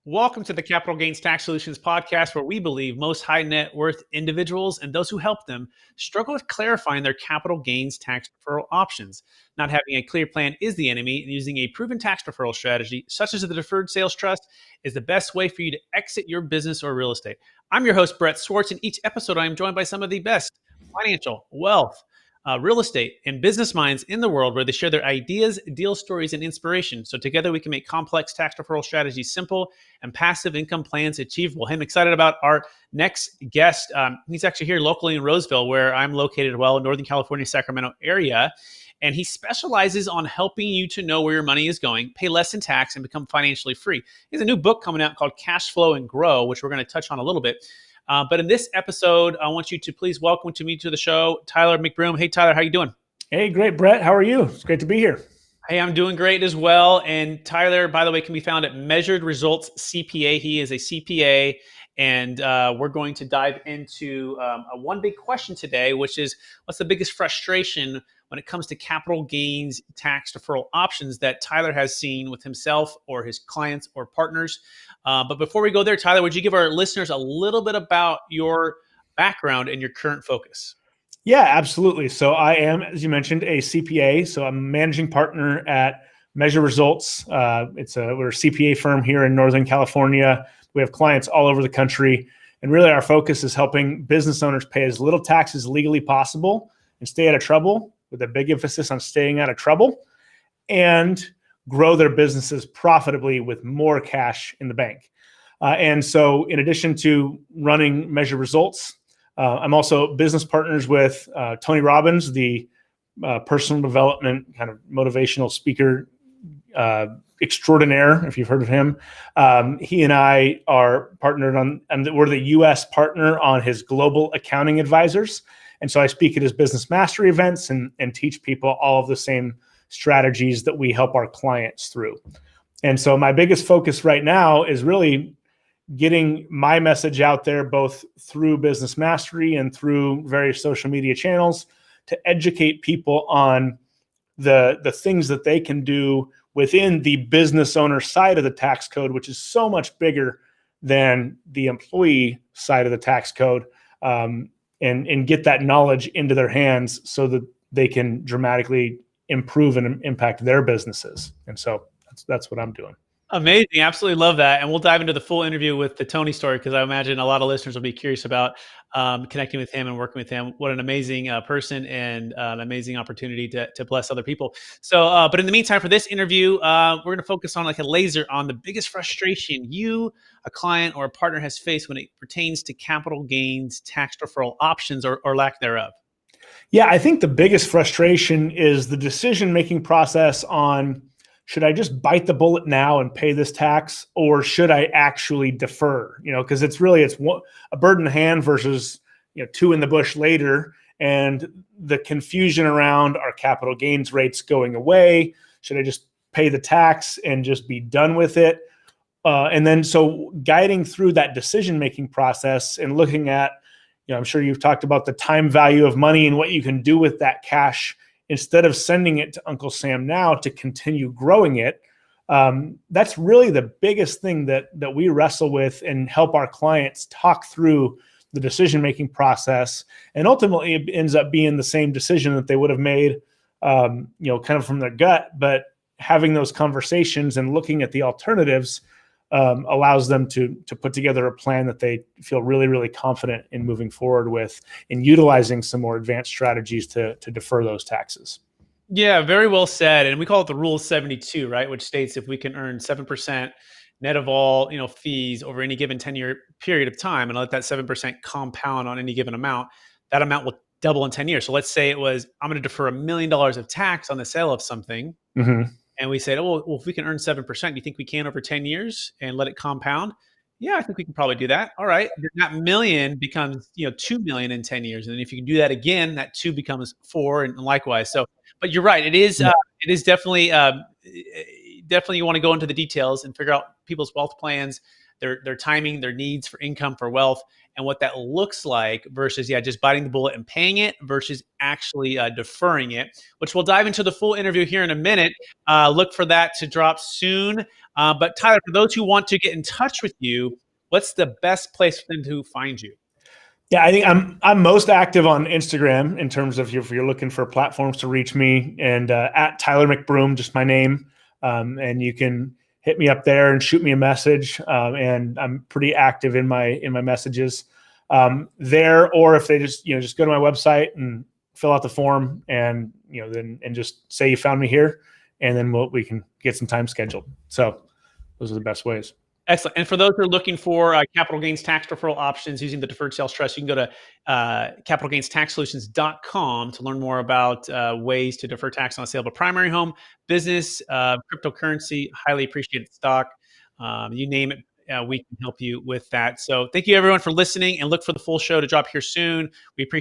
Welcome to the Capital Gains Tax Solutions podcast, where we believe most high net worth individuals and those who help them struggle with clarifying their capital gains tax deferral options. Not having a clear plan is the enemy, and using a proven tax deferral strategy, such as the Deferred Sales Trust, is the best way for you to exit your business or real estate. I'm your host, Brett Swartz, and each episode I am joined by some of the best financial, wealth, real estate, and business minds in the world, where they share their ideas, deal stories, and inspiration. So together we can make complex tax deferral strategies simple and passive income plans achievable. Hey, I'm excited about our next guest. He's actually here locally in Roseville, where I'm located, in Northern California, Sacramento area. And he specializes on helping you to know where your money is going, pay less in tax, and become financially free. He has a new book coming out called Cash Flow and Grow, which we're going to touch on a little bit. But in this episode, I want you to please welcome to me to the show, Tyler McBroom. Hey, Tyler, how you doing? Hey, great, Brett. How are you? It's great to be here. Hey, I'm doing great as well. And Tyler, by the way, can be found at Measured Results CPA. He is a CPA, and we're going to dive into one big question today, which is, what's the biggest frustration when it comes to capital gains tax deferral options that Tyler has seen with himself or his clients or partners? But before we go there, Tyler, would you give our listeners a little bit about your background and your current focus? Yeah, absolutely. So I am, as you mentioned, a CPA. So I'm a managing partner at Measure Results. We're a CPA firm here in Northern California. We have clients all over the country. And really our focus is helping business owners pay as little tax as legally possible and stay out of trouble, with a big emphasis on staying out of trouble, and grow their businesses profitably with more cash in the bank. And so in addition to running Measure Results, I'm also business partners with Tony Robbins, the personal development kind of motivational speaker extraordinaire, if you've heard of him. He and I are partnered on, and we're the U.S. partner on his global accounting advisors. And so I speak at his business mastery events and teach people all of the same strategies that we help our clients through. And so my biggest focus right now is really getting my message out there, both through business mastery and through various social media channels, to educate people on the things that they can do within the business owner side of the tax code, which is so much bigger than the employee side of the tax code, and get that knowledge into their hands so that they can dramatically improve and impact their businesses. And so that's what I'm doing. Amazing. Absolutely love that. And we'll dive into the full interview with the Tony story, because I imagine a lot of listeners will be curious about connecting with him and working with him. What an amazing person, and an amazing opportunity to bless other people. So, but in the meantime, for this interview, we're going to focus on, like a laser, on the biggest frustration you, a client, or a partner has faced when it pertains to capital gains tax deferral options or lack thereof. Yeah, I think the biggest frustration is the decision-making process on, should I just bite the bullet now and pay this tax, or should I actually defer? Because it's a bird in the hand versus two in the bush later, and the confusion around, our capital gains rates going away? Should I just pay the tax and just be done with it? And then so guiding through that decision-making process and looking at, I'm sure you've talked about the time value of money and what you can do with that cash instead of sending it to Uncle Sam now to continue growing it. That's really the biggest thing that we wrestle with and help our clients talk through the decision-making process. And ultimately it ends up being the same decision that they would have made, kind of from their gut, but having those conversations and looking at the alternatives allows them to put together a plan that they feel really, really confident in moving forward with, and utilizing some more advanced strategies to defer those taxes. Yeah, very well said. And we call it the Rule of 72, right? Which states if we can earn 7% net of all fees over any given 10-year period of time, and let that 7% compound on any given amount, that amount will double in 10 years. So let's say it was, I'm going to defer $1 million of tax on the sale of something. Mm-hmm. And we said, oh, well, if we can earn 7%, do you think we can over 10 years and let it compound? Yeah, I think we can probably do that. All right. Then that million becomes, 2 million in 10 years. And then if you can do that again, that 2 becomes 4, and likewise. So, but you're right. It is definitely you want to go into the details and figure out people's wealth plans, their timing, their needs for income, for wealth, and what that looks like versus just biting the bullet and paying it versus actually deferring it, which we'll dive into the full interview here in a minute. Look for that to drop soon. But Tyler, for those who want to get in touch with you, what's the best place for them to find you? Yeah, I think I'm most active on Instagram in terms of if you're looking for platforms to reach me, and at Tyler McBroom, just my name, and you can hit me up there and shoot me a message. And I'm pretty active in my messages there. Or if they just go to my website and fill out the form, and then just say you found me here, and then we can get some time scheduled. So those are the best ways. Excellent. And for those who are looking for capital gains tax deferral options using the Deferred Sales Trust, you can go to capitalgainstaxsolutions.com to learn more about ways to defer tax on the sale of a primary home, business, cryptocurrency, highly appreciated stock. You name it, we can help you with that. So thank you, everyone, for listening, and look for the full show to drop here soon. We appreciate